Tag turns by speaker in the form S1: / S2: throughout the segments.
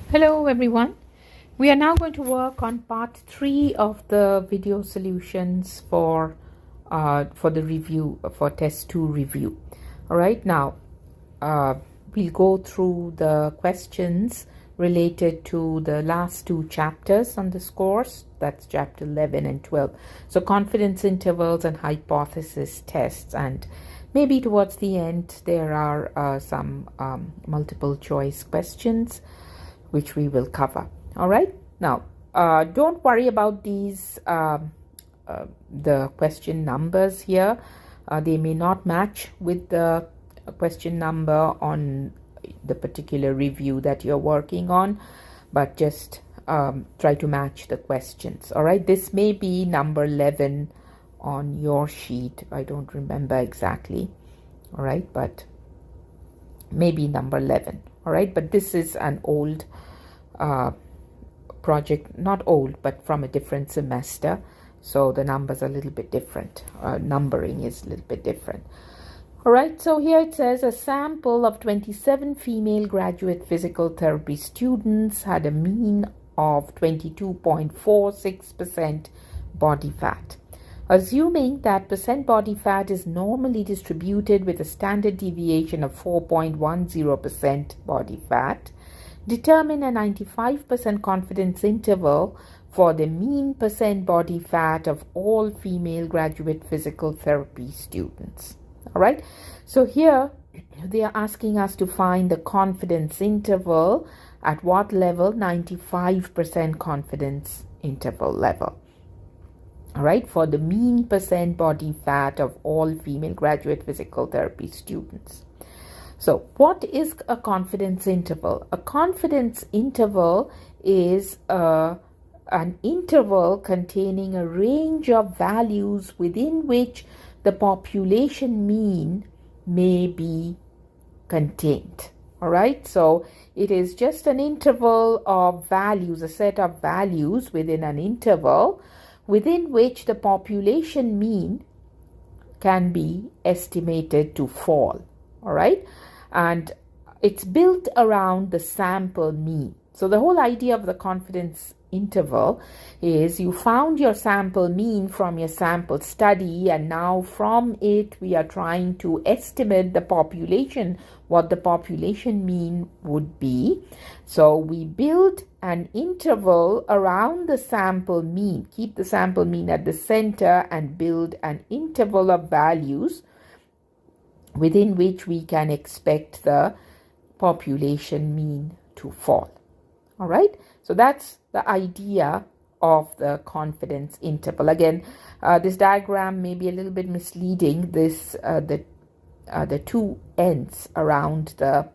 S1: Hello everyone. We are now going to work on part 3 of the video solutions for the review for test 2 review. All right, now we'll go through the questions related to the last 2 chapters on this course. That's chapter 11 and 12. So confidence intervals and hypothesis tests, and maybe towards the end there are some multiple choice questions which we will cover. All right, now don't worry about these the question numbers here. They may not match with the question number on the particular review that you're working on, but just try to match the questions. All right, this may be number 11 on your sheet. I don't remember exactly. All right, but maybe number 11. All right, but this is an old project, not old, but from a different semester, so the numbers are a little bit different. Numbering is a little bit different. All right, so here it says a sample of 27 female graduate physical therapy students had a mean of 22.46% body fat. Assuming that percent body fat is normally distributed with a standard deviation of 4.10% body fat, determine a 95% confidence interval for the mean percent body fat of all female graduate physical therapy students. All right, so here they are asking us to find the confidence interval at what level? 95% confidence interval level. All right, for the mean percent body fat of all female graduate physical therapy students. So what is a confidence interval? A confidence interval is an interval containing a range of values within which the population mean may be contained. All right, so it is just an interval of values, a set of values within an interval within which the population mean can be estimated to fall. All right, and it's built around the sample mean. So the whole idea of the confidence interval is you found your sample mean from your sample study, and now from it we are trying to estimate the population, what the population mean would be. So we build an interval around the sample mean, keep the sample mean at the center, and build an interval of values within which we can expect the population mean to fall. All right, so that's the idea of the confidence interval. Again, this diagram may be a little bit misleading. This the two ends around the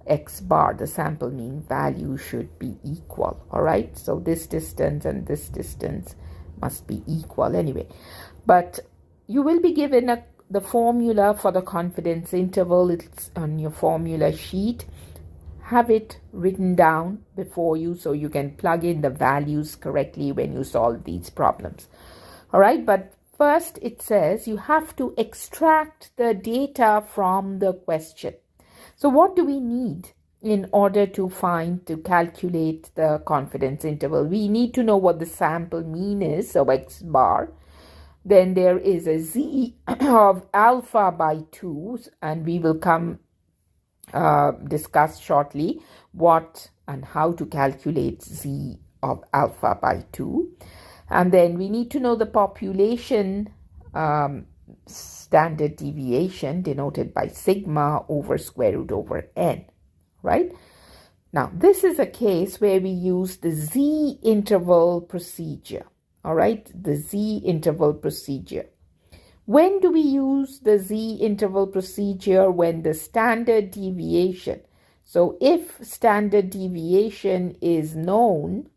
S1: x bar, the sample mean value, should be equal. All right, so this distance and this distance must be equal anyway. But you will be given the formula for the confidence interval. It's on your formula sheet. Have it written down before you so you can plug in the values correctly when you solve these problems. All right, but first it says you have to extract the data from the question. So what do we need in order to calculate the confidence interval? We need to know what the sample mean is, so x bar. Then there is a z of alpha by 2, and we will discuss shortly what and how to calculate z of alpha by 2. And then we need to know the population standard deviation, denoted by sigma over square root over n, right? Now, this is a case where we use the z interval procedure. All right, the z interval procedure. When do we use the z interval procedure? When the standard deviation. So if standard deviation is known,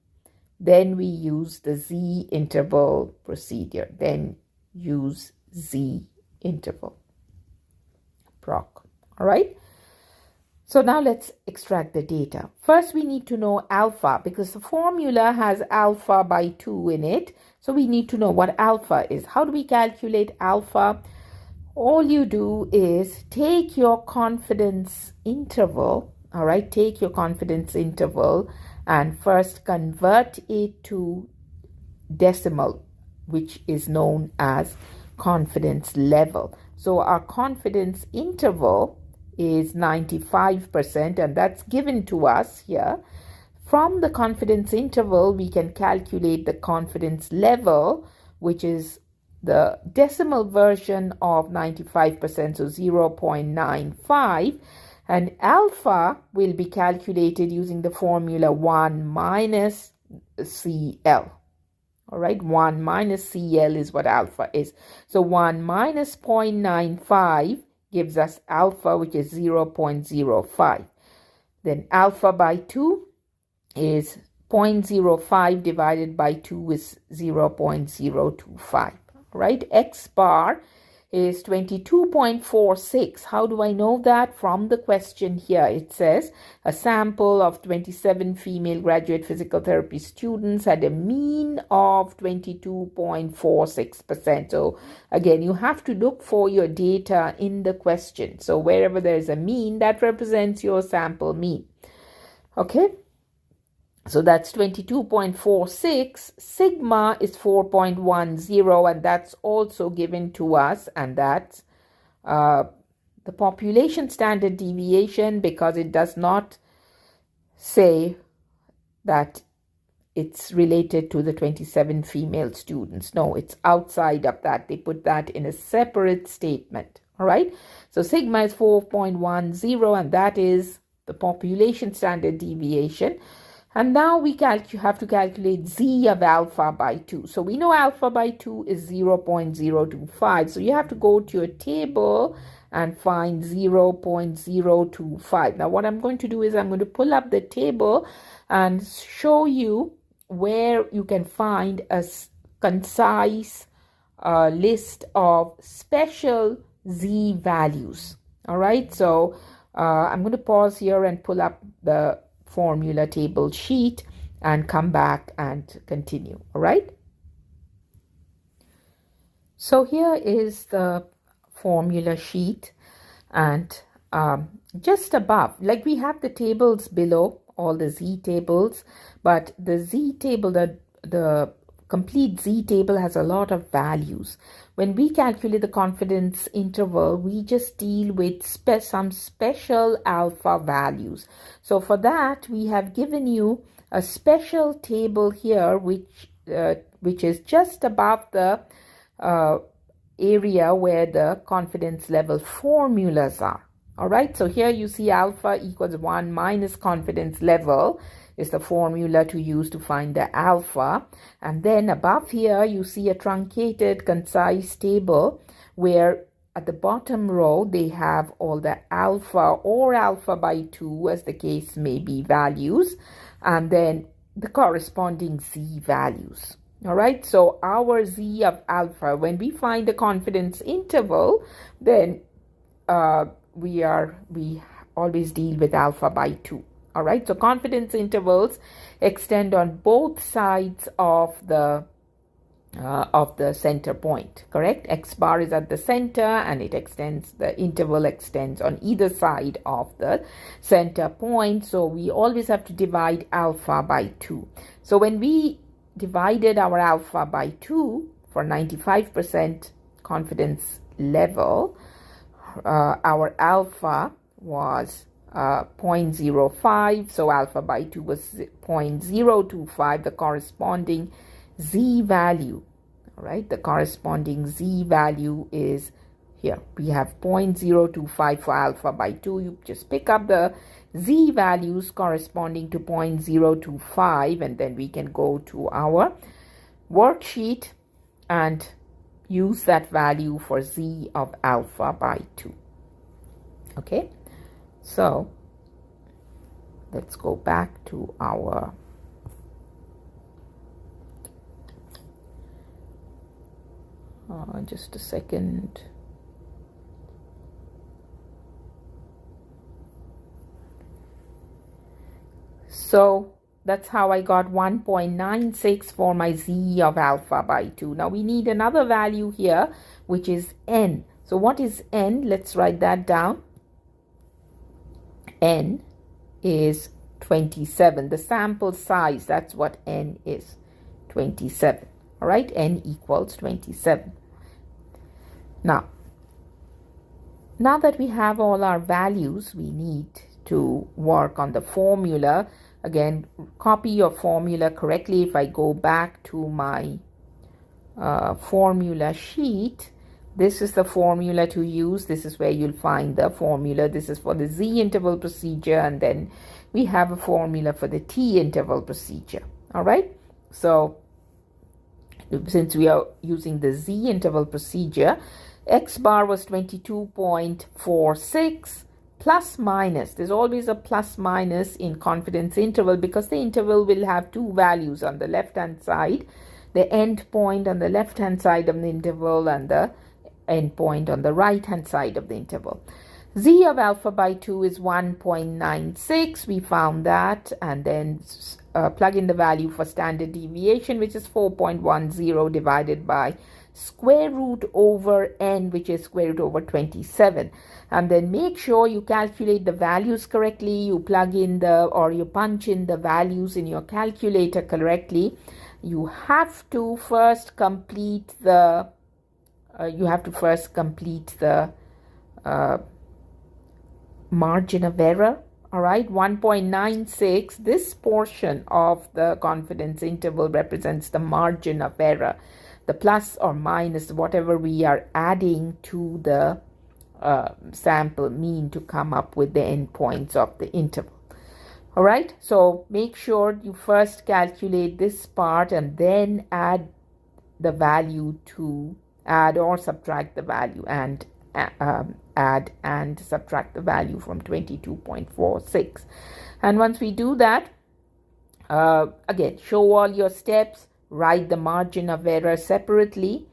S1: then we use the z interval procedure. Then use z interval proc. All right. So now let's extract the data. First, we need to know alpha, because the formula has alpha by 2 in it. So we need to know what alpha is. How do we calculate alpha? All you do is take your confidence interval, all right? Take your confidence interval and first convert it to decimal, which is known as confidence level. So our confidence interval is 95%, and that's given to us here. From the confidence interval, we can calculate the confidence level, which is the decimal version of 95%, so 0.95. And alpha will be calculated using the formula 1 minus CL. All right, 1 minus CL is what alpha is. So 1 minus 0.95 gives us alpha, which is 0.05. Then alpha by 2 is 0.05 divided by 2 is 0.025. Right? X bar is 22.46. How do I know that? From the question here, it says a sample of 27 female graduate physical therapy students had a mean of 22.46%. So again, you have to look for your data in the question. So wherever there is a mean, that represents your sample mean. Okay. So that's 22.46. Sigma is 4.10, and that's also given to us, and that's the population standard deviation, because it does not say that it's related to the 27 female students. No, it's outside of that. They put that in a separate statement. All right. So sigma is 4.10, and that is the population standard deviation. And now we have to calculate z of alpha by 2. So we know alpha by 2 is 0.025. So you have to go to your table and find 0.025. Now what I'm going to do is I'm going to pull up the table and show you where you can find a concise list of special z values. All right. So I'm going to pause here and pull up the formula table sheet and come back and continue. All right. So here is the formula sheet, and just above, like we have the tables below, all the z tables, but the z table, the complete z table has a lot of values. When we calculate the confidence interval, we just deal with some special alpha values. So for that, we have given you a special table here, which is just above the area where the confidence level formulas are. All right, so here you see alpha equals 1 minus confidence level is the formula to use to find the alpha. And then above here, you see a truncated, concise table where at the bottom row, they have all the alpha or alpha by 2, as the case may be, values, and then the corresponding z values. All right, so our z of alpha, when we find the confidence interval, then we always deal with alpha by 2. All right, so confidence intervals extend on both sides of the center point, correct? X bar is at the center, and it extends, the interval extends on either side of the center point. So we always have to divide alpha by 2. So when we divided our alpha by 2 for 95% confidence level, our alpha was 0.05, so alpha by 2 was 0.025, the corresponding z value. All right, the corresponding z value is here. We have 0.025 for alpha by 2. You just pick up the z values corresponding to 0.025, and then we can go to our worksheet and use that value for z of alpha by 2. Okay, so let's go back to our just a second. So that's how I got 1.96 for my z of alpha by 2. Now we need another value here, which is n. So what is n? Let's write that down. N is 27. The sample size, that's what n is, 27. All right, n equals 27. Now that we have all our values, we need to work on the formula. Again, copy your formula correctly. If I go back to my formula sheet, this is the formula to use. This is where you'll find the formula. This is for the z interval procedure, and then we have a formula for the t interval procedure. All right, so since we are using the z interval procedure, x bar was 22.46 plus minus. There's always a plus minus in confidence interval because the interval will have two values on the left hand side, the end point on the left hand side of the interval and the end point on the right hand side of the interval. Z of alpha by 2 is 1.96. We found that, and then plug in the value for standard deviation, which is 4.10 divided by square root over n, which is square root over 27. And then make sure you calculate the values correctly. You plug in you punch in the values in your calculator correctly. You have to first complete the margin of error. All right, 1.96. This portion of the confidence interval represents the margin of error, the plus or minus, whatever we are adding to the sample mean to come up with the endpoints of the interval. All right, so make sure you first calculate this part and then add the value to add or subtract the value and add and subtract the value from 22.46. And once we do that, again, show all your steps, write the margin of error separately.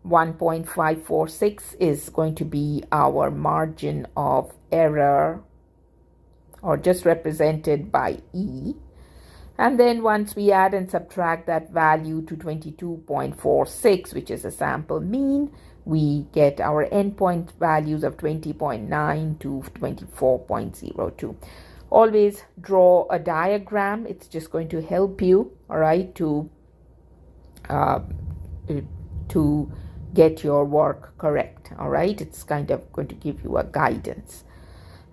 S1: 1.546 is going to be our margin of error, or just represented by E. And then once we add and subtract that value to 22.46, which is a sample mean, we get our endpoint values of 20.9 to 24.02. Always draw a diagram. It's just going to help you, all right, to get your work correct, all right. It's kind of going to give you a guidance.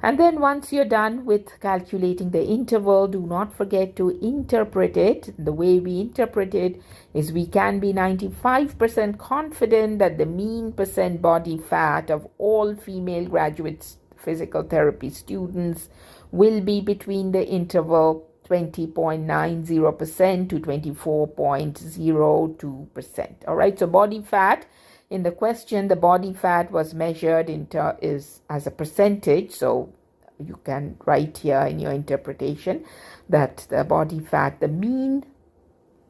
S1: And then once you're done with calculating the interval, do not forget to interpret it. The way we interpret it is we can be 95% confident that the mean percent body fat of all female graduate physical therapy students will be between the interval 20.90% to 24.02%. All right, so body fat. In the question, the body fat was measured as a percentage, so you can write here in your interpretation that the body fat, the mean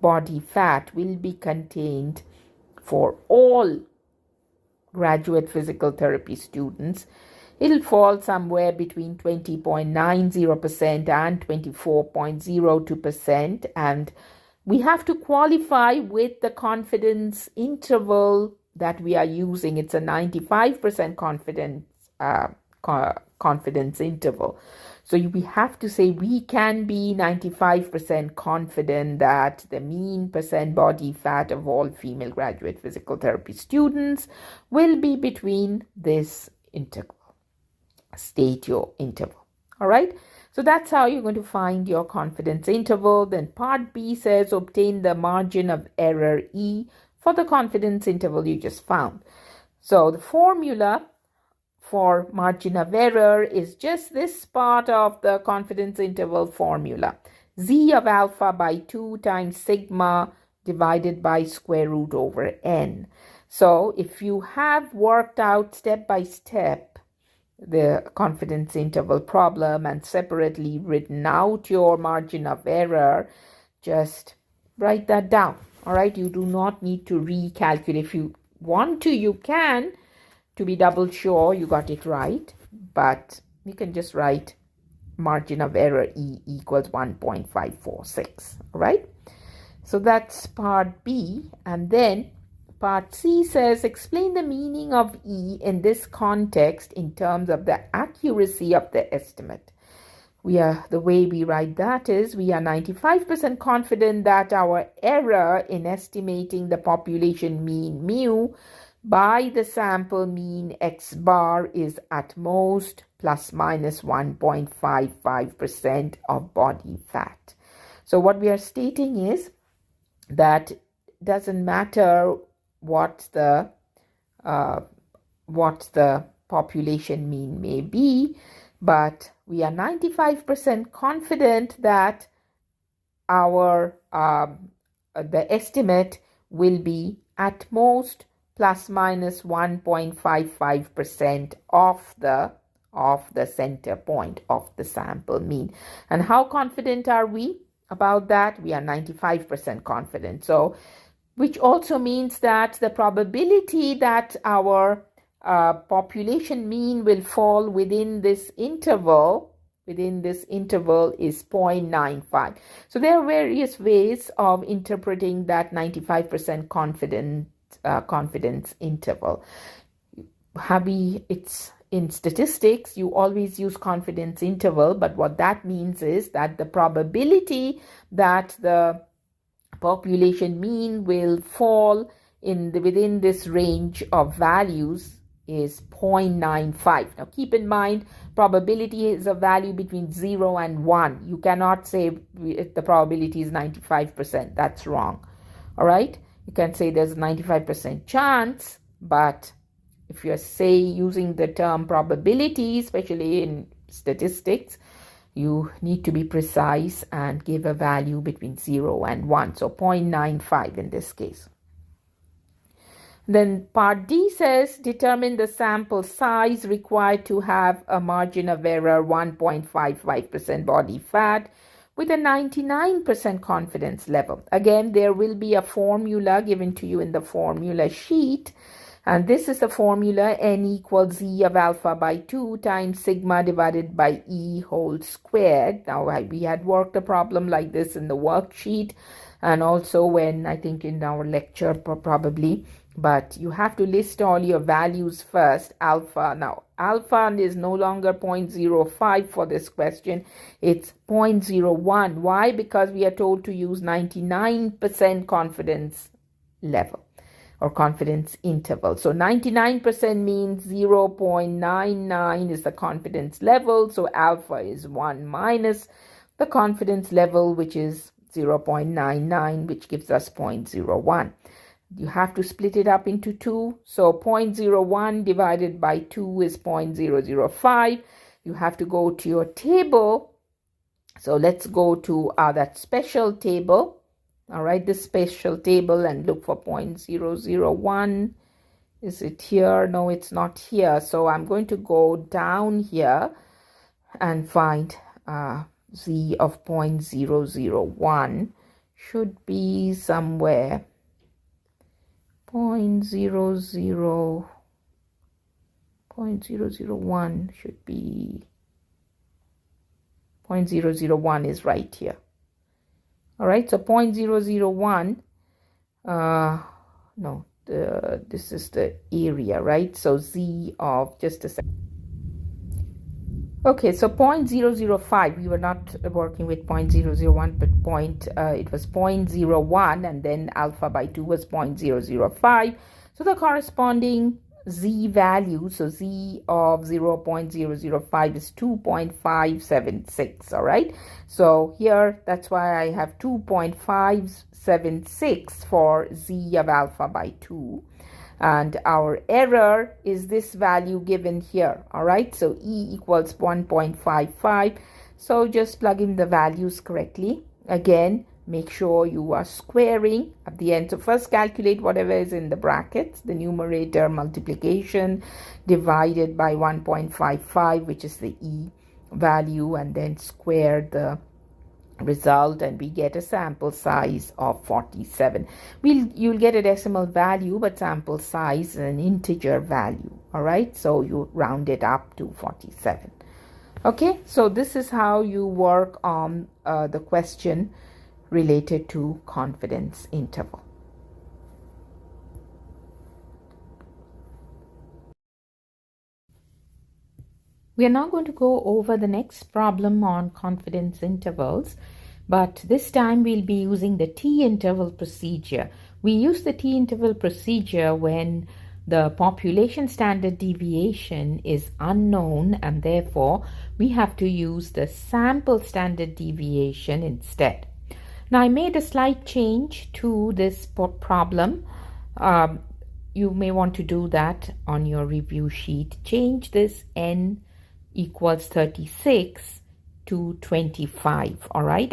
S1: body fat will be contained for all graduate physical therapy students. It'll fall somewhere between 20.90% and 24.02%, and we have to qualify with the confidence interval that we are using. It's a 95% confidence interval. So we have to say we can be 95% confident that the mean percent body fat of all female graduate physical therapy students will be between this interval. State your interval. All right. So that's how you're going to find your confidence interval. Then part B says obtain the margin of error E for the confidence interval you just found. So the formula for margin of error is just this part of the confidence interval formula. Z of alpha by 2 times sigma divided by square root over n. So if you have worked out step by step the confidence interval problem and separately written out your margin of error, just write that down. All right, you do not need to recalculate. If you want to, you can, to be double sure you got it right, but you can just write margin of error E equals 1.546. All right, so that's part B. And then part C says explain the meaning of E in this context in terms of the accuracy of the estimate. the way we write that is we are 95% confident that our error in estimating the population mean mu by the sample mean x bar is at most plus minus 1.55% of body fat. So what we are stating is that it doesn't matter what the population mean may be, but we are 95% confident that our the estimate will be at most plus minus 1.55% of the center point of the sample mean. And how confident are we about that? We are 95% confident. So, which also means that the probability that our population mean will fall within this interval is 0.95. So there are various ways of interpreting that 95% confidence interval. It's in statistics, you always use confidence interval, but what that means is that the probability that the population mean will fall within this range of values is 0.95. Now keep in mind, probability is a value between 0 and 1. You cannot say the probability is 95%. That's wrong. All right? You can say there's a 95% chance, but if you're using the term probability, especially in statistics, you need to be precise and give a value between 0 and 1. So 0.95 in this case. Then part D says determine the sample size required to have a margin of error 1.55% body fat with a 99% confidence level. Again, there will be a formula given to you in the formula sheet. And this is the formula: n equals z of alpha by 2 times sigma divided by e whole squared. Now, we had worked a problem like this in the worksheet and also when I think in our lecture probably. But you have to list all your values first. Alpha. Now, alpha is no longer 0.05 for this question. It's 0.01. Why? Because we are told to use 99% confidence level or confidence interval. So 99% means 0.99 is the confidence level. So alpha is 1 minus the confidence level, which is 0.99, which gives us 0.01. You have to split it up into 2. So 0.01 divided by 2 is 0.005. You have to go to your table. So let's go to that special table. All right, this special table, and look for 0.001. Is it here? No, it's not here. So I'm going to go down here and find z of 0.001 should be somewhere. 0.001 should be 0.001 is right here. All right, so 0.001, no, this is the area, right? So z of, just a second. Okay, so 0.005, we were not working with 0.001, but it was 0.01, and then alpha by 2 was 0.005. So the corresponding z value, so z of 0.005 is 2.576, all right? So here, that's why I have 2.576 for z of alpha by 2. And our error is this value given here, all right? So E equals 1.55. So just plug in the values correctly. Again, make sure you are squaring at the end. So first calculate whatever is in the brackets, the numerator multiplication divided by 1.55, which is the E value, and then square the result, and we get a sample size of 47. You'll get a decimal value, but sample size is an integer value. All right, so you round it up to 47. Okay, so this is how you work on the question related to confidence interval. We are now going to go over the next problem on confidence intervals, but this time we'll be using the t-interval procedure. We use the t-interval procedure when the population standard deviation is unknown, and therefore we have to use the sample standard deviation instead. Now, I made a slight change to this problem. You may want to do that on your review sheet. Change this n equals 36 to 25. All right,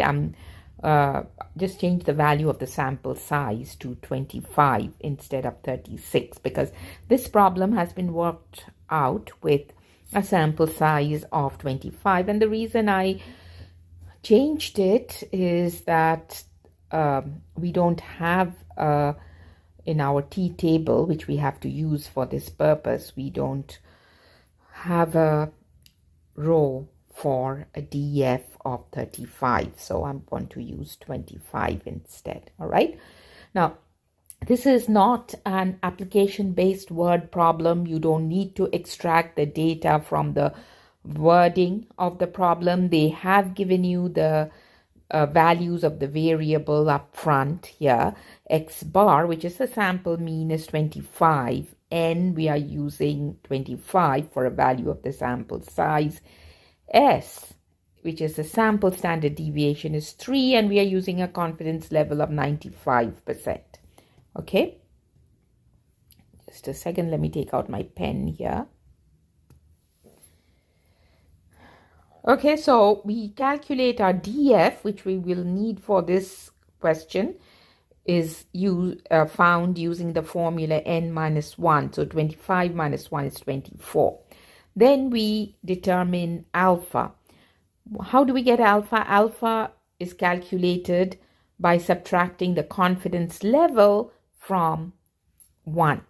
S1: just change the value of the sample size to 25 instead of 36, because this problem has been worked out with a sample size of 25. And the reason I changed it is that we don't have in our t table, which we have to use for this purpose, we don't have a row for a DF of 35. So I'm going to use 25 instead. All right. Now, this is not an application-based word problem. You don't need to extract the data from the wording of the problem. They have given you the values of the variable up front here. X bar, which is the sample mean, is 25. N, we are using 25 for a value of the sample size. S, which is the sample standard deviation, is 3, and we are using a confidence level of 95%. Okay, just a second, let me take out my pen here. Okay, so we calculate our DF, which we will need for this question, is found using the formula n minus 1. So 25 minus 1 is 24. Then we determine alpha. How do we get alpha? Alpha is calculated by subtracting the confidence level from 1.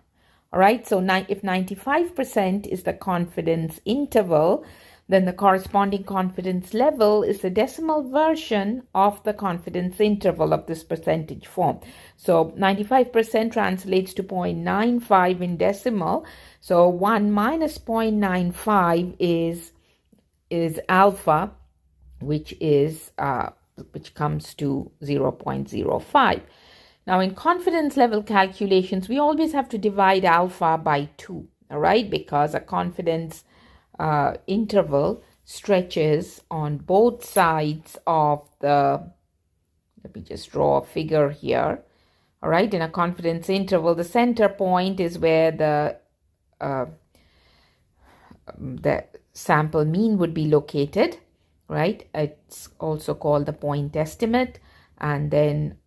S1: All right, so if 95% is the confidence interval, then the corresponding confidence level is the decimal version of the confidence interval of this percentage form. So 95% translates to 0.95 in decimal. So 1 minus 0.95 is alpha, which comes to 0.05. Now, in confidence level calculations, we always have to divide alpha by 2, all right, because a confidence interval stretches on both sides of the, let me just draw a figure here. All right, in a confidence interval, the center point is where the sample mean would be located, right? It's also called the point estimate, and then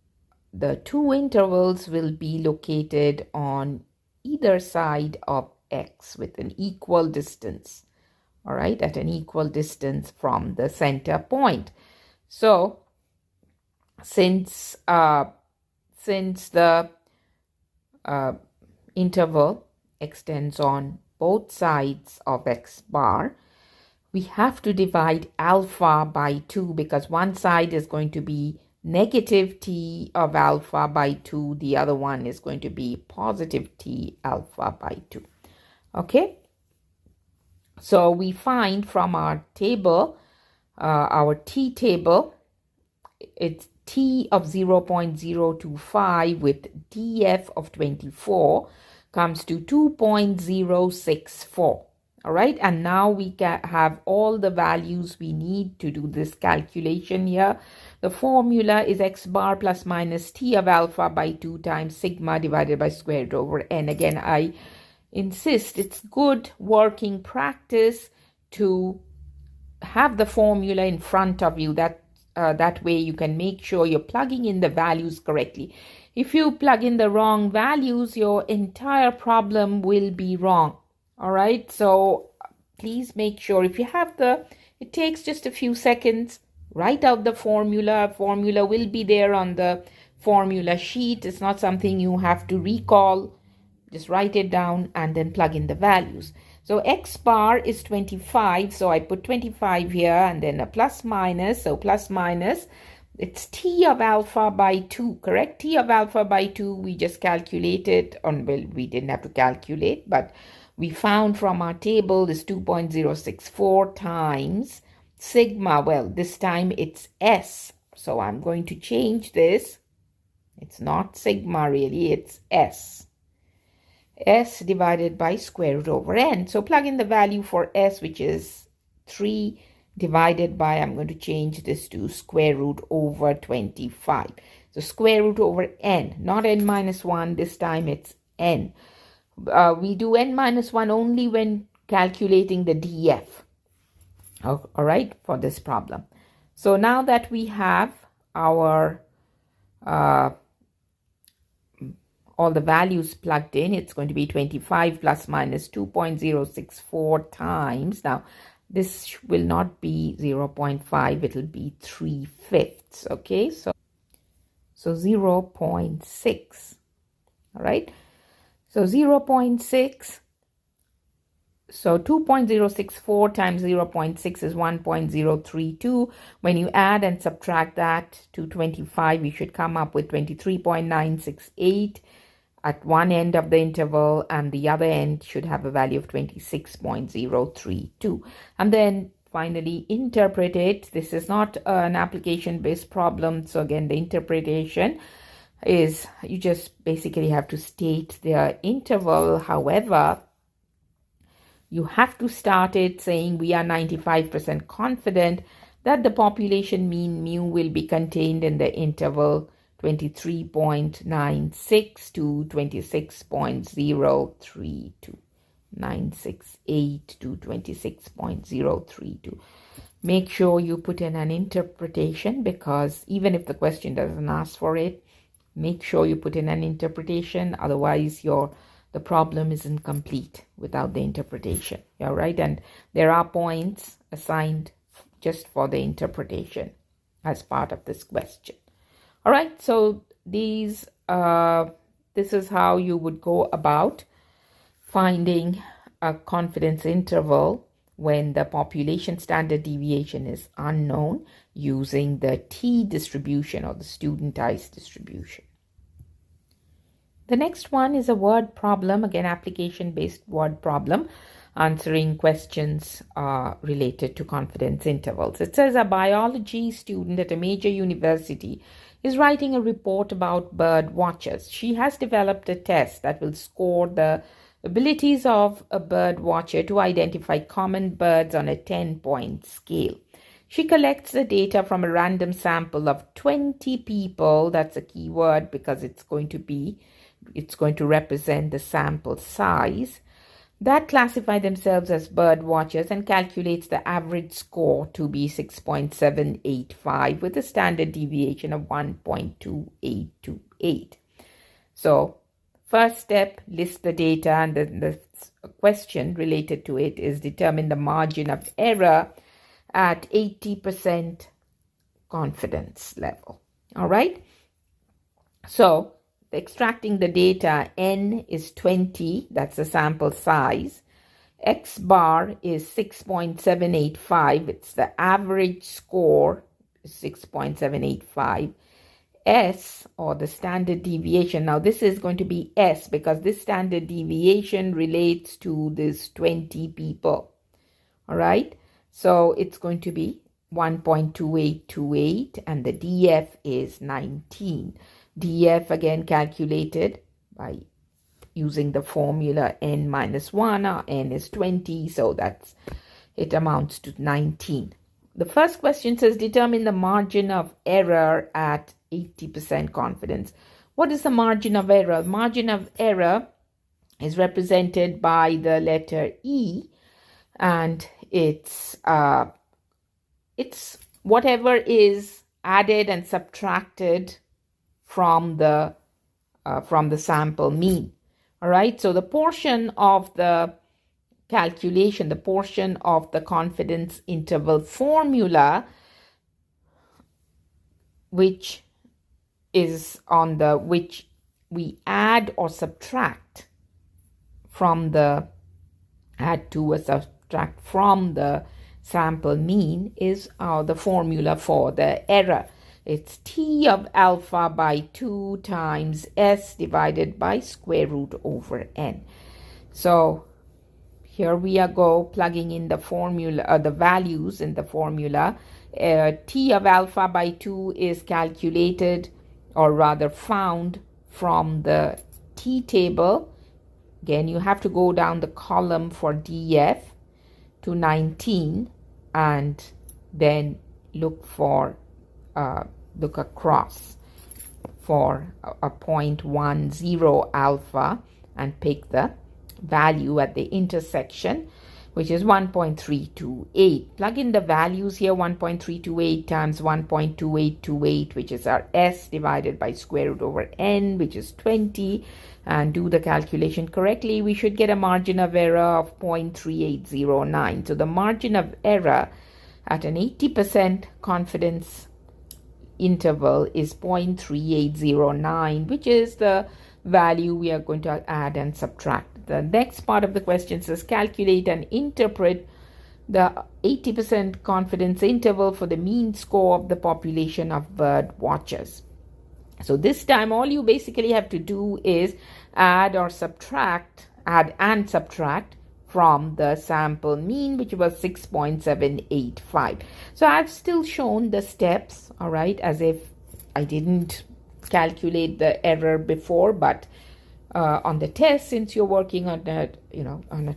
S1: the two intervals will be located on either side of x with an equal distance. All right, at an equal distance from the center point. So since the interval extends on both sides of x bar, we have to divide alpha by 2, because one side is going to be negative t of alpha by 2, the other one is going to be positive t alpha by 2. Okay, so we find from our table, our t table, it's t of 0.025 with df of 24 comes to 2.064. All right, and now we can have all the values we need to do this calculation here. The formula is x bar plus minus t of alpha by 2 times sigma divided by square root over n. Again, I insist it's good working practice to have the formula in front of you. That way you can make sure you're plugging in the values correctly. If you plug in the wrong values, your entire problem will be wrong. All right, so please make sure, if you have it takes just a few seconds, write out the formula. Formula will be there on the formula sheet. It's not something you have to recall. Just write it down and then plug in the values. So x bar is 25. So I put 25 here and then a plus minus. So plus minus, it's t of alpha by 2, correct? T of alpha by 2, we just calculated on, well, we didn't have to calculate, but we found from our table is 2.064 times sigma. Well, this time it's S. So I'm going to change this. It's not sigma really, it's S. S divided by square root over n. So plug in the value for S, which is 3 divided by, I'm going to change this to square root over 25. So square root over n, not n minus 1, this time it's n. We do n minus 1 only when calculating the df. All right, for this problem. So now that we have our all the values plugged in, it's going to be 25 plus minus 2.064 times. Now, this will not be 0.5, it'll be 3/5. Okay, so 0.6. All right, so 0.6. So 2.064 times 0.6 is 1.032. When you add and subtract that to 25, you should come up with 23.968 at one end of the interval, and the other end should have a value of 26.032. And then finally interpret it. This is not an application-based problem. So again, the interpretation is you just basically have to state the interval. However, you have to start it saying we are 95% confident that the population mean mu will be contained in the interval 23.96 to 26.032. 968 to 26.032. Make sure you put in an interpretation, because even if the question doesn't ask for it, make sure you put in an interpretation. Otherwise, the problem isn't complete without the interpretation. All right, and there are points assigned just for the interpretation as part of this question. All right, so this is how you would go about finding a confidence interval when the population standard deviation is unknown using the T distribution or the studentized distribution. The next one is a word problem, again application-based word problem, answering questions related to confidence intervals. It says a biology student at a major university is writing a report about bird watchers. She has developed a test that will score the abilities of a bird watcher to identify common birds on a 10-point scale. She collects the data from a random sample of 20 people. That's a key word because it's going to represent the sample size, that classify themselves as bird watchers, and calculates the average score to be 6.785 with a standard deviation of 1.2828. So first step, list the data, and then the question related to it is determine the margin of error at 80% confidence level. All right. So extracting the data, n is 20, that's the sample size. X bar is 6.785, it's the average score, 6.785. S, or the standard deviation, now this is going to be S because this standard deviation relates to this 20 people. All right, so it's going to be 1.2828, and the DF is 19. DF again calculated by using the formula n minus 1, n is 20, so it amounts to 19. The first question says determine the margin of error at 80% confidence. What is the margin of error? Margin of error is represented by the letter E, and it's whatever is added and subtracted from the sample mean. All right, so the portion of the calculation, the portion of the confidence interval formula which we add or subtract from the subtract from the sample mean is the formula for the error. It's T of alpha by 2 times S divided by square root over n. So here we go plugging in the formula, the values in the formula. T of alpha by 2 is calculated, or rather found, from the T table. Again, you have to go down the column for DF to 19 and then look across for a 0.10 alpha and pick the value at the intersection, which is 1.328. Plug in the values here. 1.328 times 1.2828, which is our S, divided by square root over n, which is 20, and do the calculation correctly. We should get a margin of error of 0.3809. So the margin of error at an 80% confidence interval is 0.3809, which is the value we are going to add and subtract. The next part of the question says calculate and interpret the 80% confidence interval for the mean score of the population of bird watchers. So this time all you basically have to do is add and subtract from the sample mean, which was 6.785. So I've still shown the steps, all right, as if I didn't calculate the error before, but on the test, since you're working on a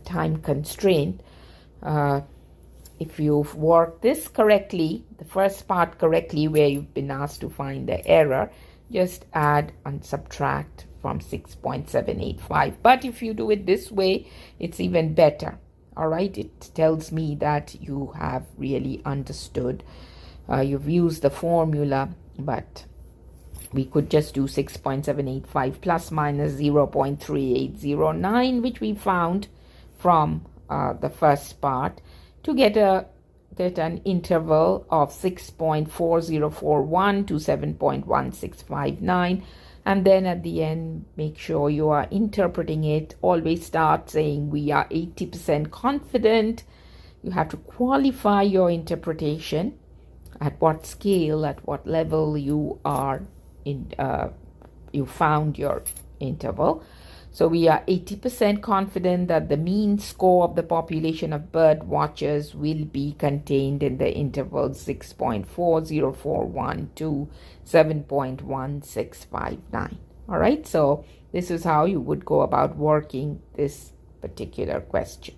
S1: time constraint, if you've worked this correctly, the first part correctly, where you've been asked to find the error, just add and subtract from 6.785. But if you do it this way, it's even better. All right, it tells me that you have really understood. You've used the formula, but we could just do 6.785 plus minus 0.3809, which we found from the first part, to get an interval of 6.4041 to 7.1659. And then at the end, make sure you are interpreting it. Always start saying we are 80% confident. You have to qualify your interpretation, at what scale, at what level you are in, you found your interval. So we are 80% confident that the mean score of the population of bird watchers will be contained in the interval 6.4041 to 7.1659. All right, so this is how you would go about working this particular question.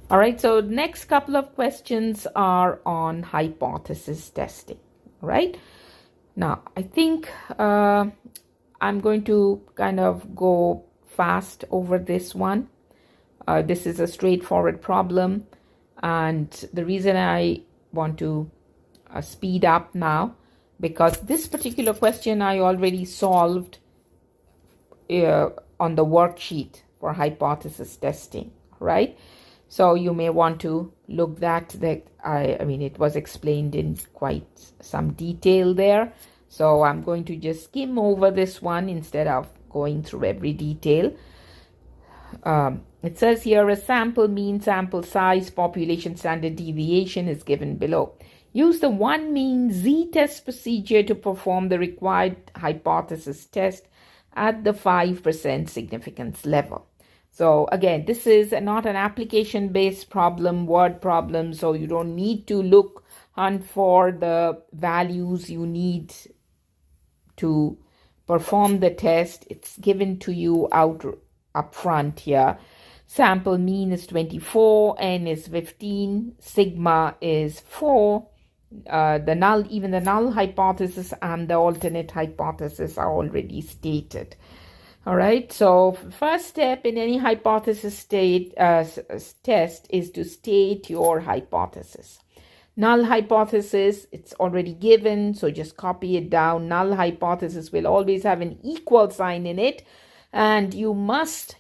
S1: All right, so next couple of questions are on hypothesis testing. All right, now I think I'm going to kind of go fast over this one. This is a straightforward problem, and the reason I want to speed up now, because this particular question I already solved on the worksheet for hypothesis testing, right? So you may want to look that I mean, it was explained in quite some detail there. So I'm going to just skim over this one instead of going through every detail. It says here a sample mean, sample size, population standard deviation is given below. Use the one mean z-test procedure to perform the required hypothesis test at the 5% significance level. So again, this is not an application-based problem, word problem, so you don't need to hunt for the values you need to perform the test. It's given to you up front here. Sample mean is 24, n is 15, sigma is 4. Even the null hypothesis and the alternate hypothesis are already stated. All right, so first step in any hypothesis test is to state your hypothesis. Null hypothesis, it's already given, so just copy it down. Null hypothesis will always have an equal sign in it, and you must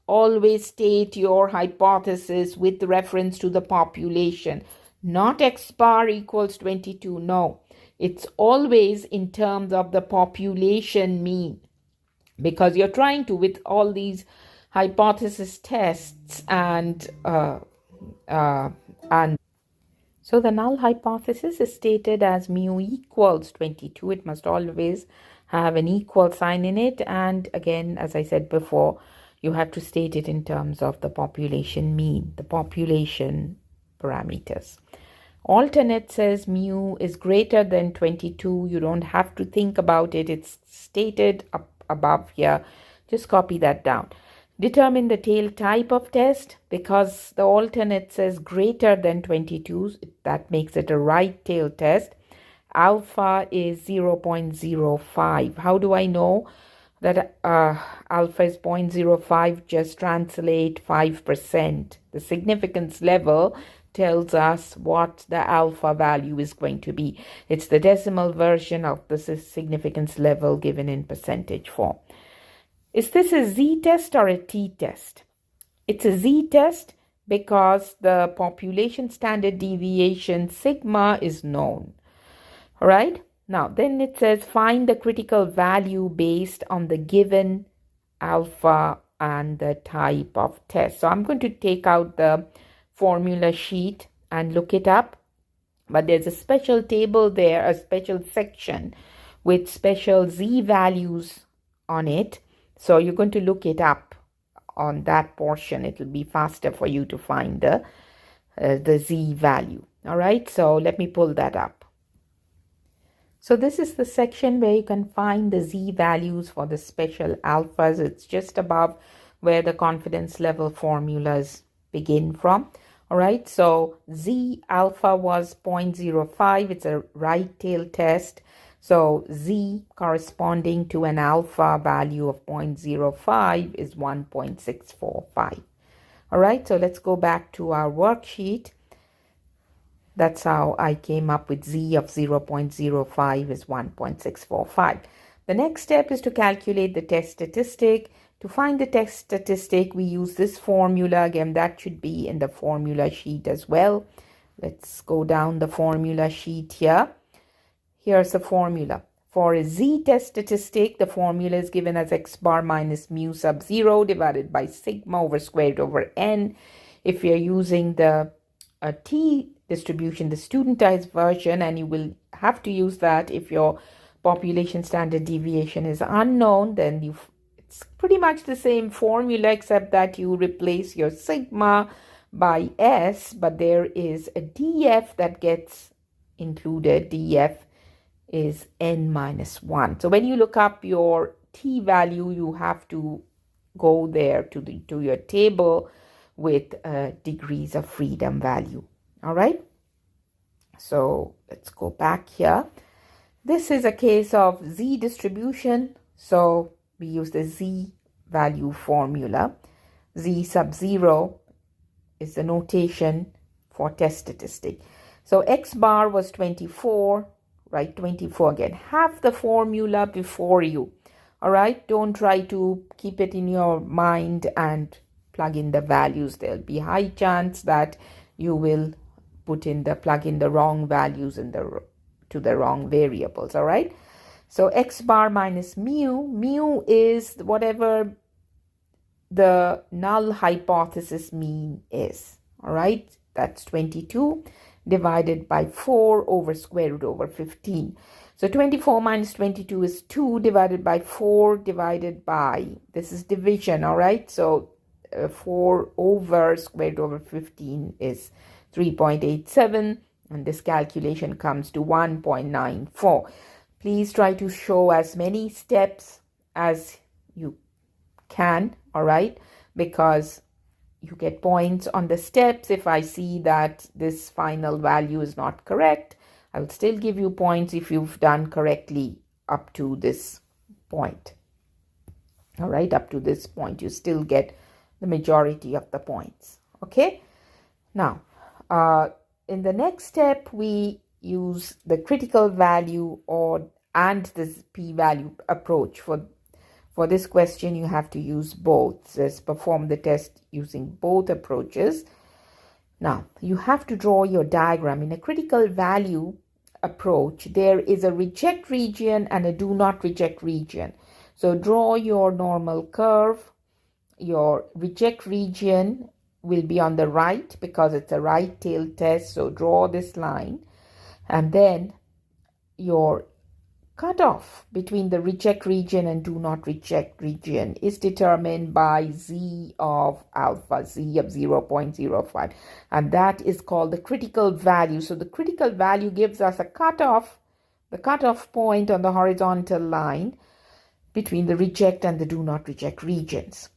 S1: always state your hypothesis with reference to the population, not x bar equals 22. No, it's always in terms of the population mean, because you're trying to, with all these hypothesis tests and so the null hypothesis is stated as mu equals 22. It must always have an equal sign in it. And again, as I said before, you have to state it in terms of the population mean, the population parameters. Alternate says mu is greater than 22. You don't have to think about it. It's stated up above here. Just copy that down. Determine the tail type of test. Because the alternate says greater than 22, that makes it a right tail test. Alpha is 0.05. How do I know that alpha is 0.05? Just translate 5%. The significance level tells us what the alpha value is going to be. It's the decimal version of the significance level given in percentage form. Is this a z-test or a t-test? It's a z-test because the population standard deviation sigma is known. All right. Now, then it says find the critical value based on the given alpha and the type of test. So I'm going to take out the formula sheet and look it up. But there's a special table there, a special section with special z values on it. So you're going to look it up on that portion. It will be faster for you to find the z value. All right. So let me pull that up. So this is the section where you can find the z values for the special alphas. It's just above where the confidence level formulas begin from. All right, so z alpha was 0.05. It's a right tail test. So z corresponding to an alpha value of 0.05 is 1.645. All right, so let's go back to our worksheet. That's how I came up with z of 0.05 is 1.645. The next step is to calculate the test statistic. To find the test statistic, we use this formula. Again, that should be in the formula sheet as well. Let's go down the formula sheet here. Here's the formula. For a z-test statistic, the formula is given as x bar minus mu sub 0 divided by sigma over square root over n. If you're using the t distribution, the studentized version, and you will have to use that if your population standard deviation is unknown, then it's pretty much the same formula except that you replace your sigma by s, but there is a df that gets included. Df is n minus 1. So when you look up your t value, you have to go there to your table with degrees of freedom value. All right, so let's go back here. This is a case of z distribution, so we use the z value formula. Z sub 0 is the notation for test statistic. So x bar was 24, right? 24 again. Have the formula before you. All right, don't try to keep it in your mind and plug in the values. There'll be high chance that you will plug in the wrong values to the wrong variables. All right, so x bar minus mu is whatever the null hypothesis mean is. All right, that's 22 divided by 4 over square root over 15. So 24 minus 22 is 2 divided by 4 divided by, this is division. All right, so 4 over square root over 15 is 3.87, and this calculation comes to 1.94. Please try to show as many steps as you can, all right, because you get points on the steps. If I see that this final value is not correct, I will still give you points if you've done correctly up to this point. All right, up to this point, you still get the majority of the points. Okay, now, in the next step, we use the critical value and this p-value approach. For this question, you have to use both. Just perform the test using both approaches. Now, you have to draw your diagram. In a critical value approach, there is a reject region and a do not reject region. So draw your normal curve. Your reject region will be on the right because it's a right tail test. So draw this line, and then your cutoff between the reject region and do not reject region is determined by z of alpha, z of 0.05, and that is called the critical value. So the critical value gives us a cutoff, the cutoff point on the horizontal line between the reject and the do not reject regions.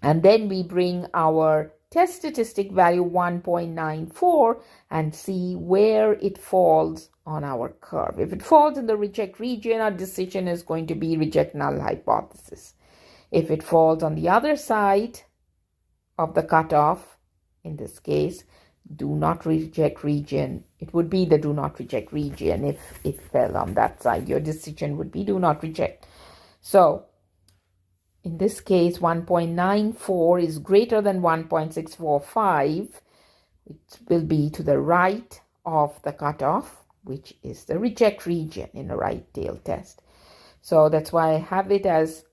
S1: And then we bring our test statistic value 1.94 and see where it falls on our curve. If it falls in the reject region, our decision is going to be reject null hypothesis. If it falls on the other side of the cutoff, in this case, do not reject region, it would be the do not reject region. If it fell on that side, your decision would be do not reject. So in this case, 1.94 is greater than 1.645. It will be to the right of the cutoff, which is the reject region in a right tail test. So that's why I have it as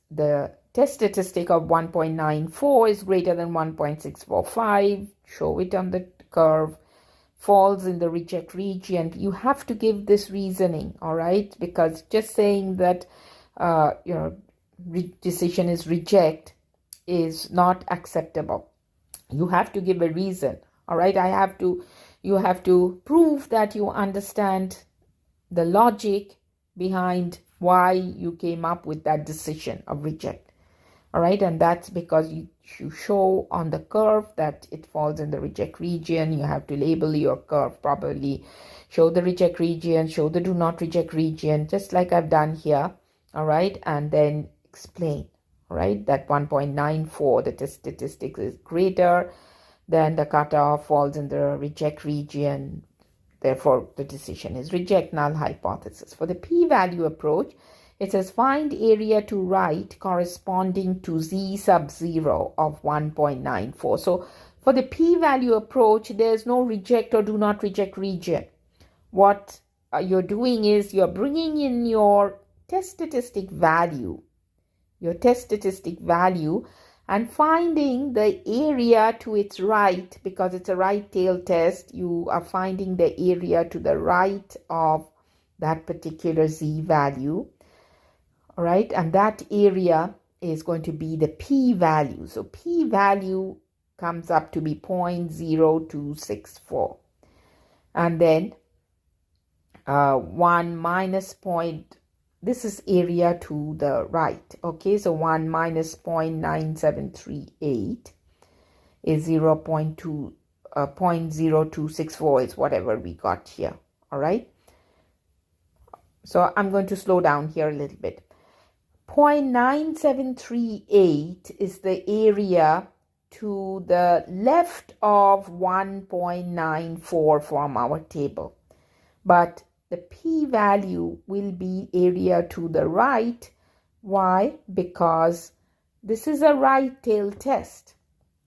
S1: the test statistic of 1.94 is greater than 1.645. Show it on the curve. Falls in the reject region. You have to give this reasoning, all right? Because just saying that, decision is reject is not acceptable. You have to give a reason, all right? You have to prove that you understand the logic behind why you came up with that decision of reject, all right? And that's because you show on the curve that it falls in the reject region. You have to label your curve properly, show the reject region, show the do not reject region, just like I've done here, all right? And then explain, right, that 1.94, the test statistics is greater than the cutoff, falls in the reject region, therefore the decision is reject null hypothesis. For the p-value approach, it says find area to right corresponding to z sub 0 of 1.94. So for the p-value approach, there's no reject or do not reject region. What you're doing is you're bringing in your test statistic value, and finding the area to its right. Because it's a right tail test, you are finding the area to the right of that particular z value, all right? And that area is going to be the p-value. So p-value comes up to be 0.0264, and then 1 minus point, this is area to the right, okay? So 1 minus 0.9738 is 0.0264 is whatever we got here, all right? So I'm going to slow down here a little bit. 0.9738 is the area to the left of 1.94 from our table, but the p-value will be area to the right. Why? Because this is a right tail test,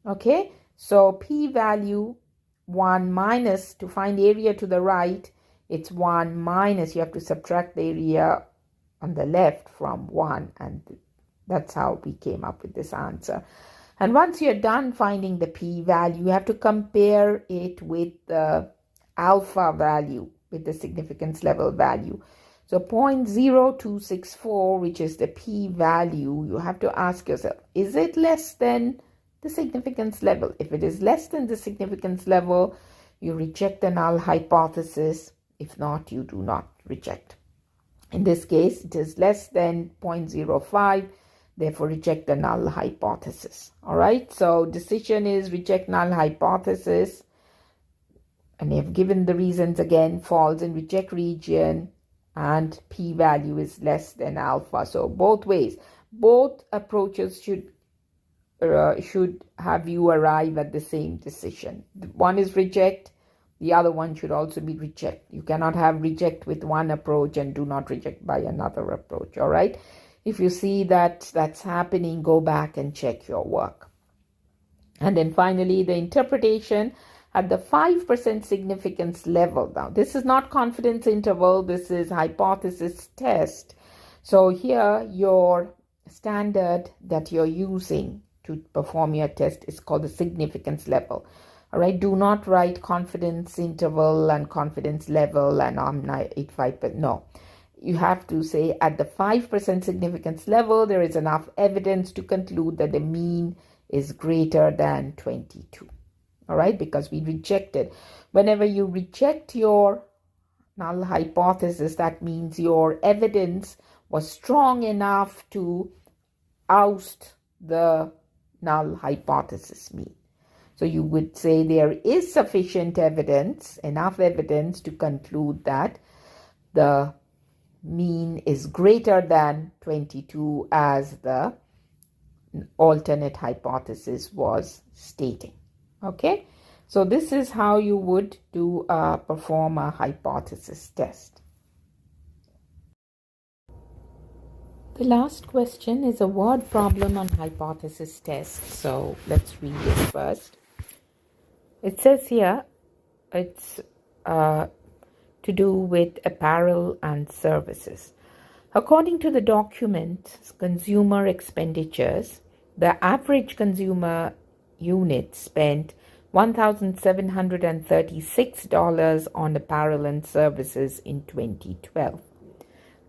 S1: okay? So p-value 1 minus, to find area to the right, it's 1 minus, you have to subtract the area on the left from 1, and that's how we came up with this answer. And once you're done finding the p-value, you have to compare it with the alpha value, with the significance level value. So 0.0264, which is the p-value, you have to ask yourself, is it less than the significance level? If it is less than the significance level, you reject the null hypothesis. If not, you do not reject. In this case, it is less than 0.05, therefore reject the null hypothesis. All right, so decision is reject null hypothesis. And they have given the reasons again, falls in reject region, and p-value is less than alpha. So both ways, both approaches should have you arrive at the same decision. One is reject, the other one should also be reject. You cannot have reject with one approach and do not reject by another approach, all right? If you see that that's happening, go back and check your work. And then finally, the interpretation at the 5% significance level. Now, this is not confidence interval, this is hypothesis test. So here, your standard that you're using to perform your test is called the significance level. All right, do not write confidence interval and confidence level and 85%. No, you have to say at the 5% significance level, there is enough evidence to conclude that the mean is greater than 22. All right, because we rejected. Whenever you reject your null hypothesis, that means your evidence was strong enough to oust the null hypothesis mean. So you would say there is sufficient evidence, enough evidence to conclude that the mean is greater than 22 as the alternate hypothesis was stating. Okay, so this is how you would perform a hypothesis test. The last question is a word problem on hypothesis test. So let's read it first. It says here it's to do with apparel and services. According to the document Consumer Expenditures, the average consumer unit spent $1,736 on apparel and services in 2012.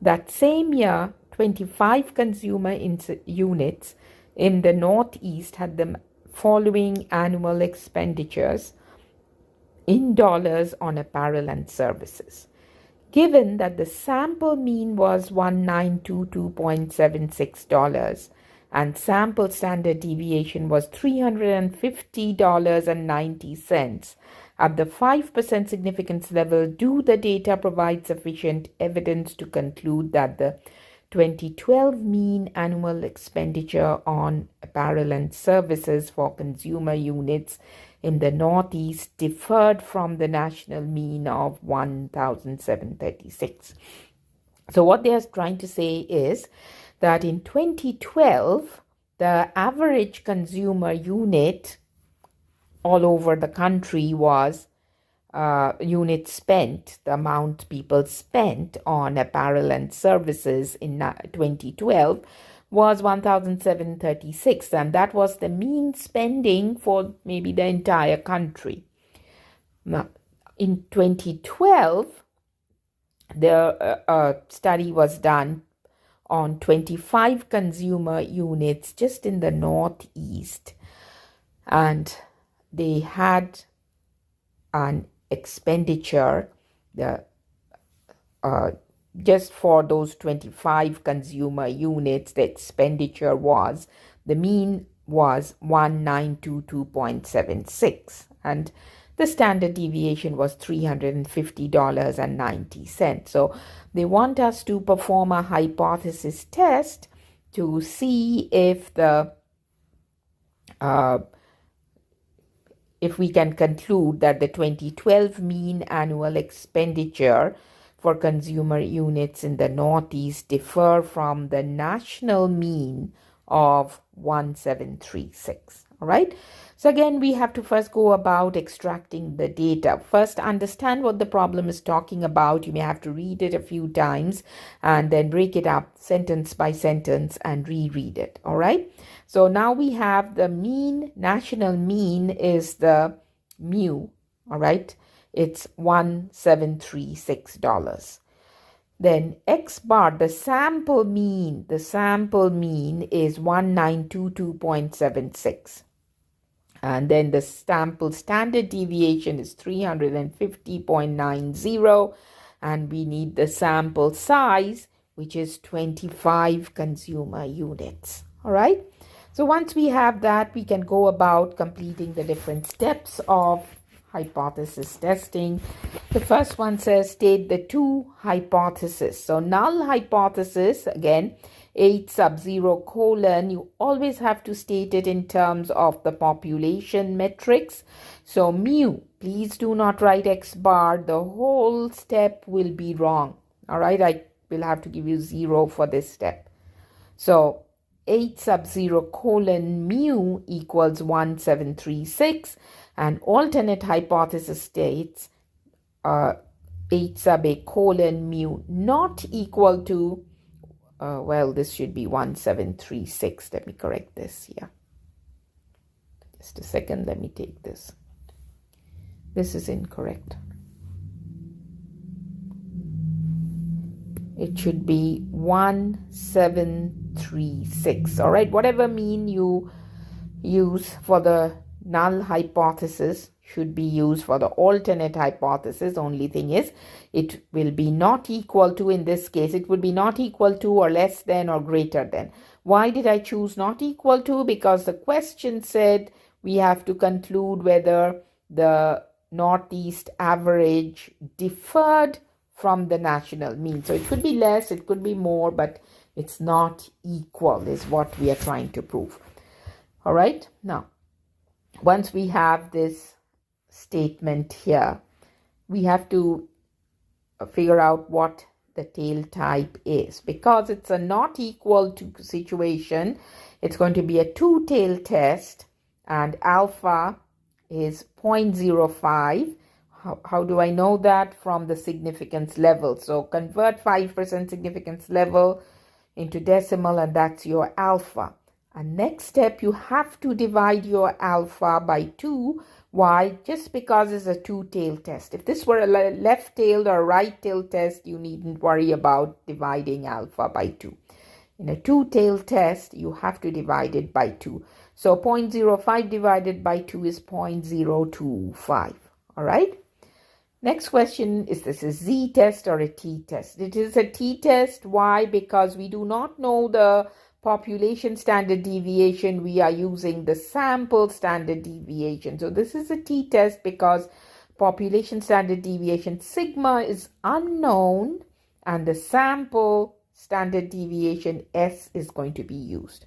S1: That same year, 25 consumer units in the Northeast had the following annual expenditures in dollars on apparel and services. Given that the sample mean was $1922.76 and sample standard deviation was $350.90 at the 5% significance level, do the data provide sufficient evidence to conclude that the 2012 mean annual expenditure on apparel and services for consumer units in the Northeast differed from the national mean of 1,736. So what they are trying to say is that in 2012, the average consumer unit all over the country was units spent, the amount people spent on apparel and services in 2012 was 1,736, and that was the mean spending for maybe the entire country. Now, in 2012, the study was done on 25 consumer units just in the Northeast, and they had an expenditure just for those 25 consumer units. The expenditure was, the mean was 1922.76 and the standard deviation was $350.90. So they want us to perform a hypothesis test to see if we can conclude that the 2012 mean annual expenditure for consumer units in the Northeast differ from the national mean of 1736. All right. So again, we have to first go about extracting the data. First, understand what the problem is talking about. You may have to read it a few times and then break it up sentence by sentence and reread it. All right. So now we have the mean, national mean is the mu. All right. It's $1,736. Then X bar, the sample mean is 1922.76. And then the sample standard deviation is 350.90. And we need the sample size, which is 25 consumer units. All right. So once we have that, we can go about completing the different steps of hypothesis testing. The first one says state the two hypotheses. So null hypothesis, again, H sub 0 colon, you always have to state it in terms of the population metrics. So mu, please do not write X bar. The whole step will be wrong. All right, I will have to give you 0 for this step. So H sub 0 colon mu equals 1736, and alternate hypothesis states H sub a colon mu not equal to, well, this should be 1736. Let me correct this here. Just a second, let me take this. This is incorrect. it should be 1736. All right, whatever mean you use for the null hypothesis should be used for the alternate hypothesis. Only thing is, it will be not equal to, in this case, it would be not equal to or less than or greater than. Why did I choose not equal to? Because the question said we have to conclude whether the Northeast average differed from the national mean. So it could be less, it could be more, but it's not equal is what we are trying to prove. All right, now once we have this statement here, we have to figure out what the tail type is. Because it's a not equal to situation, it's going to be a two-tail test, and alpha is 0.05. How do I know that? From the significance level. So convert 5% significance level into decimal, and that's your alpha. And next step, you have to divide your alpha by 2. Why? Just because it's a two-tail test. If this were a left-tailed or right-tailed test, you needn't worry about dividing alpha by 2. In a two-tail test, you have to divide it by 2. So 0.05 divided by 2 is 0.025. All right? Next question is, this a z-test or a t-test? It is a t-test. Why? Because we do not know the population standard deviation. We are using the sample standard deviation. So this is a t-test because population standard deviation sigma is unknown and the sample standard deviation S is going to be used.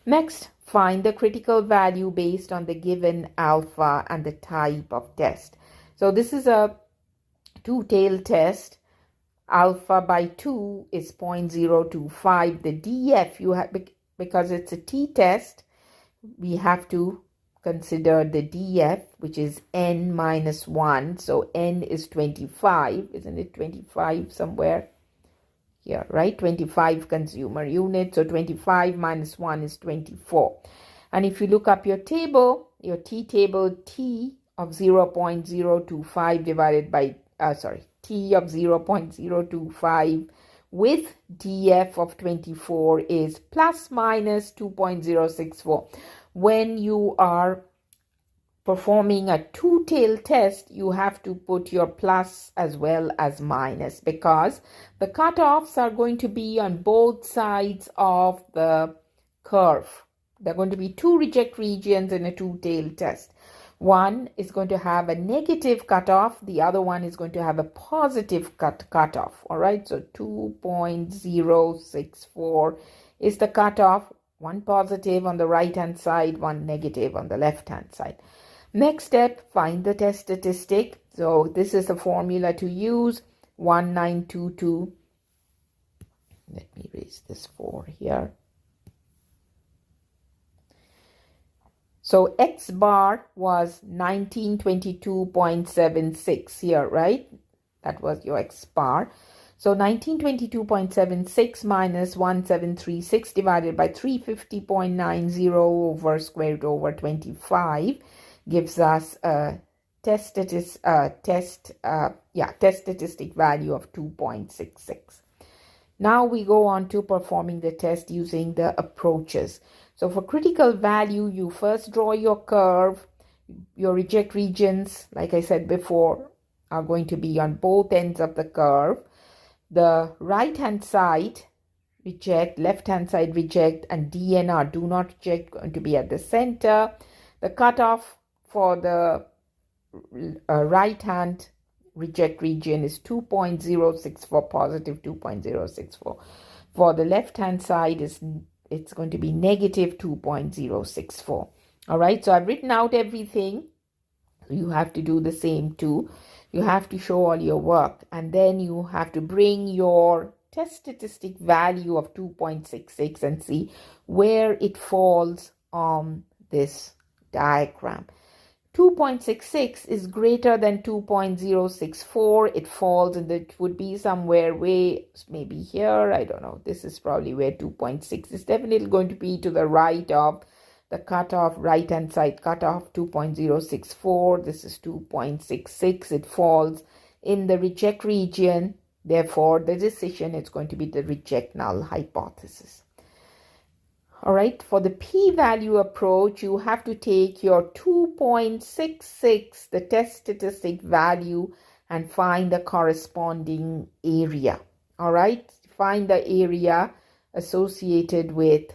S1: Next, find the critical value based on the given alpha and the type of test. So this is a two-tail test. Alpha by 2 is 0.025. The DF, you have, because it's a t-test, we have to consider the DF, which is n minus 1. So n is 25. Isn't it 25 somewhere? Here, right? 25 consumer units. So 25 minus 1 is 24. And if you look up your table, your t-table, t of 0.025 divided by, t of 0.025 with df of 24 is plus minus 2.064. When you are performing a two-tail test, you have to put your plus as well as minus, because the cutoffs are going to be on both sides of the curve. There are going to be two reject regions in a two-tail test. One is going to have a negative cutoff. The other one is going to have a positive cutoff. All right. So 2.064 is the cutoff. One positive on the right-hand side, one negative on the left-hand side. Next step, find the test statistic. So this is the formula to use. 1922. Let me erase this 4 here. So X bar was 1922.76 here, right? That was your X bar. So 1922.76 minus 1736 divided by 350.90 over square root over 25 gives us a test statistic value of 2.66. Now we go on to performing the test using the approaches. So for critical value, you first draw your curve. Your reject regions, like I said before, are going to be on both ends of the curve. The right-hand side reject, left-hand side reject, and DNR, do not reject, going to be at the center. The cutoff for the right-hand reject region is 2.064, positive 2.064. For the left-hand side, it's going to be negative 2.064. All right, so I've written out everything. You have to do the same too. You have to show all your work, and then you have to bring your test statistic value of 2.66 and see where it falls on this diagram. 2.66 is greater than 2.064. It falls, and it would be somewhere way, maybe here. I don't know. This is probably where 2.6 is definitely going to be to the right of the cutoff, right-hand side cutoff, 2.064. This is 2.66. It falls in the reject region. Therefore, the decision is going to be the reject null hypothesis. All right, for the p-value approach, you have to take your 2.66, the test statistic value, and find the corresponding area. All right, find the area associated with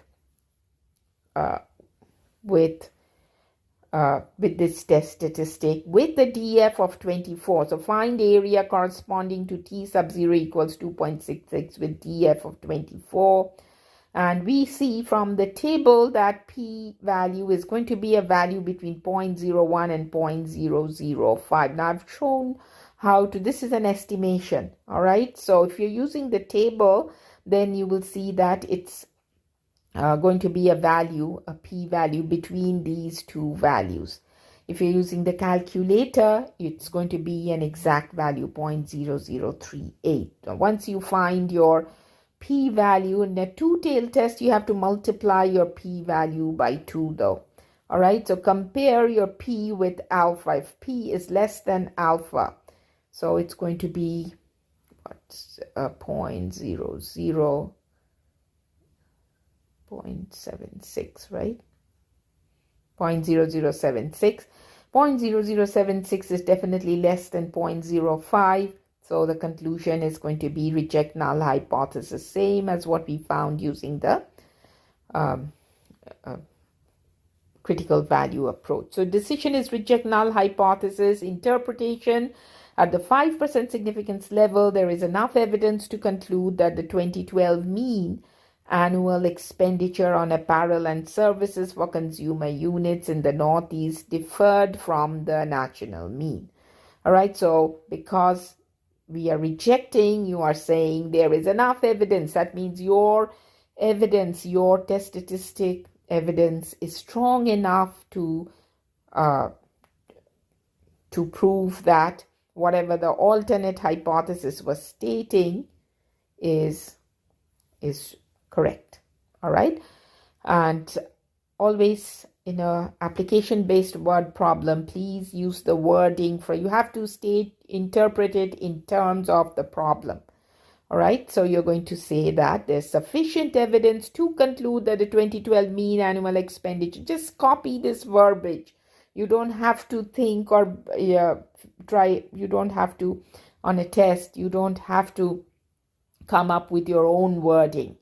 S1: this test statistic with the DF of 24. So find area corresponding to t sub 0 equals 2.66 with DF of 24. And we see from the table that p value is going to be a value between 0.01 and 0.005. Now I've shown how to, this is an estimation, all right? So if you're using the table, then you will see that it's going to be a value, a p-value between these two values. If you're using the calculator, it's going to be an exact value, 0.0038. Once you find your p-value in a two-tailed test, you have to multiply your p-value by 2 though. All right, so compare your p with alpha. If p is less than alpha, so it's going to be 0.76, right? 0.0076. 0.0076 is definitely less than 0.05. So the conclusion is going to be reject null hypothesis, same as what we found using the critical value approach. So decision is reject null hypothesis. Interpretation: at the 5% significance level, there is enough evidence to conclude that the 2012 mean annual expenditure on apparel and services for consumer units in the Northeast differed from the national mean. All right, so because we are rejecting, you are saying there is enough evidence. That means your evidence, your test statistic evidence is strong enough to prove that whatever the alternate hypothesis was stating is correct. All right, and always in a application-based word problem, please use the wording for, you have to interpret it in terms of the problem. All right, so you're going to say that there's sufficient evidence to conclude that the 2012 mean annual expenditure, just copy this verbiage. You don't have to think or try, you don't have to, on a test, you don't have to come up with your own wording.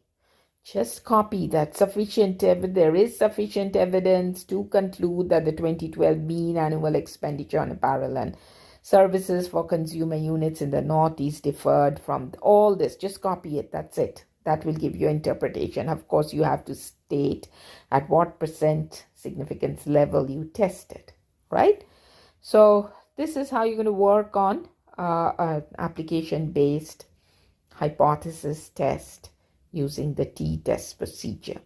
S1: Just copy that. There is sufficient evidence to conclude that the 2012 mean annual expenditure on apparel and services for consumer units in the Northeast differed from all this. Just copy it. That's it. That will give you interpretation. Of course, you have to state at what percent significance level you tested, right? So this is how you're going to work on an application-based hypothesis test using the t-test procedure.